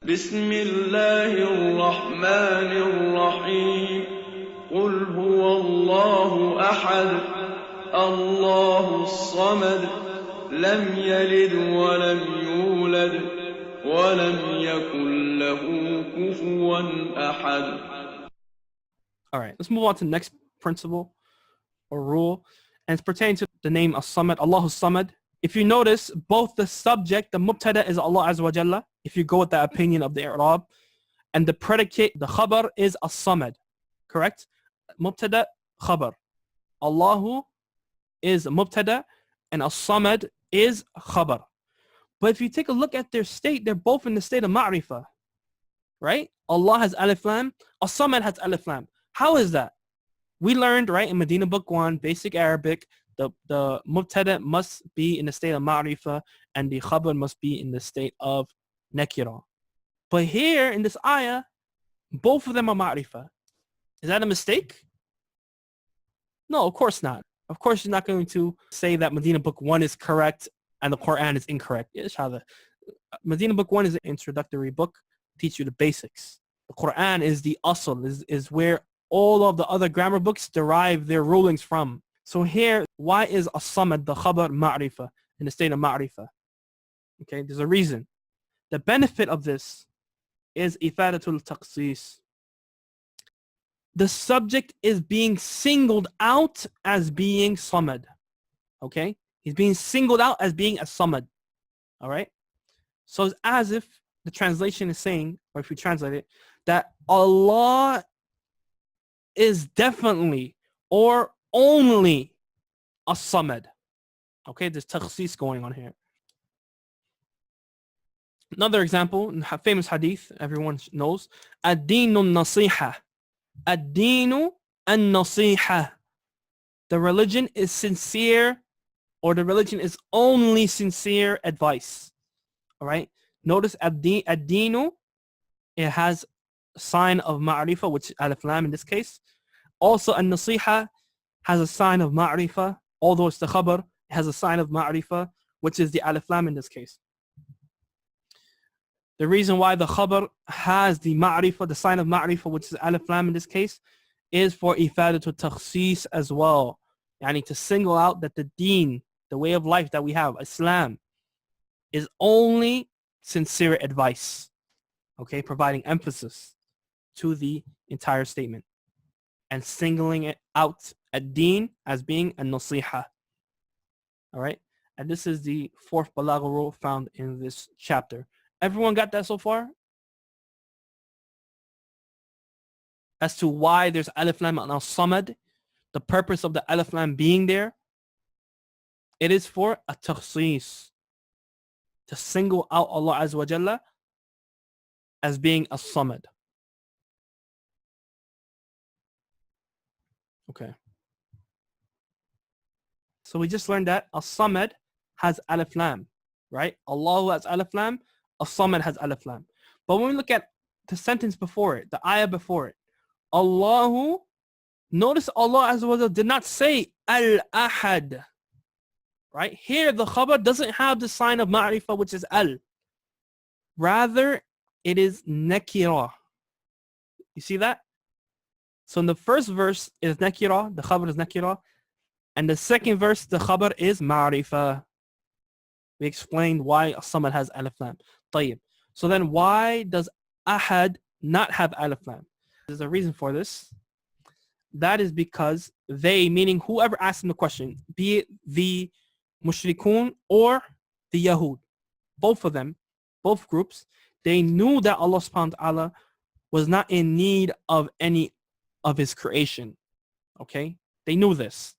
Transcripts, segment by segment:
بسم الله الرحمن الرحيم قل هو الله أحد الله الصمد لم يلد ولم يولد ولم يكن له كفوا أحد. All right, let's move on to the next principle or rule, and it's pertaining to the name As-Samad, Allahu Samad. If you notice, both the subject, the mubtada is Allah Azza wa Jalla, if you go with the opinion of the I'rab, and the predicate, the khabar, is As-Samad, correct? Mubtada, khabar. Allahu is mubtada, and As-Samad is khabar. But if you take a look at their state, they're both in the state of ma'rifah, right? Allah has alif lam, As-Samad has alif lam. How is that? We learned, right, in Medina Book 1, Basic Arabic, the mubtada must be in the state of ma'rifah and the khabar must be in the state of nakira. But here in this ayah, both of them are ma'rifah. Is that a mistake? No, of course not. Of course you're not going to say that Medina Book 1 is correct and the Quran is incorrect. Medina Book 1 is an introductory book, teach you the basics. The Quran is the asl, is where all of the other grammar books derive their rulings from. So here, why is as-samad, the khabar, ma'rifah, in the state of ma'rifah? Okay, there's a reason. The benefit of this is ifadatul taqsis. The subject is being singled out as being samad. Okay, he's being singled out as being a samad. All right, so it's as if the translation is saying, or if you translate it, that Allah is definitely or only as-samad. Okay, there's takhsis going on here. Another example, famous hadith, everyone knows, ad-deenu an-nasiha. Ad-deenu an-nasiha. The religion is sincere, or the religion is only sincere advice. All right, notice ad-deenu, it has a sign of ma'rifah, which is alif lam in this case. Also, an-nasiha has a sign of ma'rifah, although it's the khabar, it has a sign of ma'rifah, which is the alif lam in this case. The reason why the khabar has the ma'rifah, the sign of ma'rifah, which is alif lam in this case, is for ifadatul takhsis as well. Yani to single out that the deen, the way of life that we have, Islam, is only sincere advice. Okay, providing emphasis to the entire statement and singling it out ad-deen as being a nasiha. All right, and this is the fourth balagha rule found in this chapter. Everyone got that so far? As to why there's alif lam and as-samad, the purpose of the alif lam being there, it is for a takhsis, to single out Allah Azza wa Jalla as being as-samad. Okay. So we just learned that as-samad has alif lam, right? Allah has alif lam, as-samad has alif lam. But when we look at the sentence before it, the ayah before it, Allahu, notice Allah Azza wa Jalla did not say al-ahad. Right? Here the khabar doesn't have the sign of ma'rifah, which is al. Rather, it is nakira. You see that? So in the first verse is nakira, the khabar is nakira. And the second verse, the khabar is ma'rifah. We explained why as-samad has alif lam. طيب. So then why does ahad not have alif lam? There's a reason for this. That is because they, meaning whoever asked them the question, be it the mushrikun or the Yahud, both of them, both groups, they knew that Allah subhanahu wa ta'ala was not in need of any of his creation. Okay? They knew this.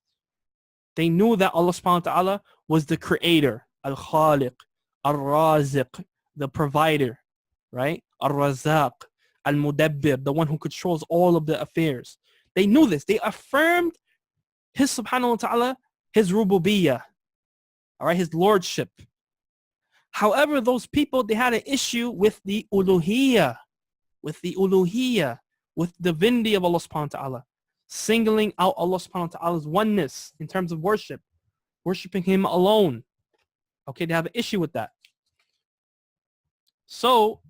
They knew that Allah subhanahu wa ta'ala was the creator, al-khaliq, al-raziq, the provider, right? Al-razaq, al-mudabbir, the one who controls all of the affairs. They knew this. They affirmed his subhanahu wa ta'ala, his rububiyyah, all right, his lordship. However, those people, they had an issue with the uluhiyyah, with the divinity of Allah subhanahu wa ta'ala, singling out Allah subhanahu wa ta'ala's oneness in terms of worship, worshiping him alone. Okay, they have an issue with that. So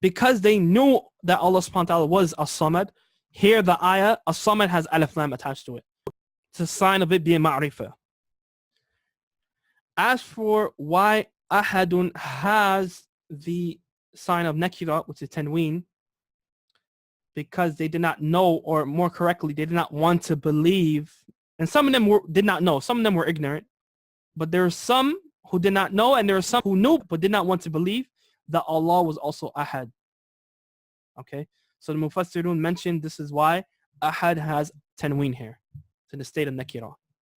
because they knew that Allah subhanahu wa ta'ala was as-samad, here the ayah, as-samad has alif lam attached to it. It's a sign of it being ma'rifah. As for why ahadun has the sign of nakira, which is tanween, because they did not know, or more correctly, they did not want to believe. And some of them did not know. Some of them were ignorant. But there are some who did not know, and there are some who knew but did not want to believe that Allah was also ahad. Okay? So the Mufassirun mentioned this is why ahad has tanween here. It's in the state of nakira.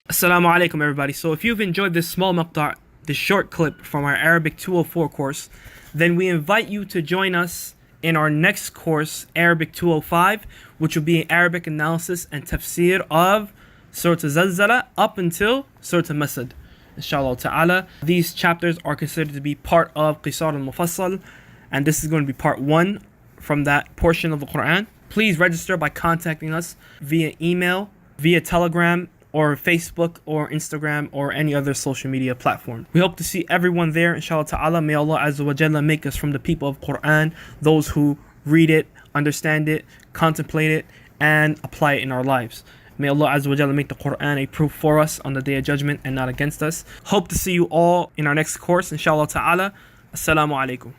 Assalamu alaikum, everybody. So if you've enjoyed this small maqta', this short clip from our Arabic 204 course, then we invite you to join us in our next course, Arabic 205, which will be Arabic analysis and tafsir of Surah Zalzala up until Surah Masad. Inshallah ta'ala. These chapters are considered to be part of Qisar al-Mufassal, and this is going to be part 1 from that portion of the Quran. Please register by contacting us via email, via Telegram, or Facebook, or Instagram, or any other social media platform. We hope to see everyone there, inshallah ta'ala. May Allah Azza wa Jalla make us from the people of Quran, those who read it, understand it, contemplate it, and apply it in our lives. May Allah Azza wa Jalla make the Quran a proof for us on the Day of Judgment and not against us. Hope to see you all in our next course, inshallah ta'ala. Assalamu alaikum.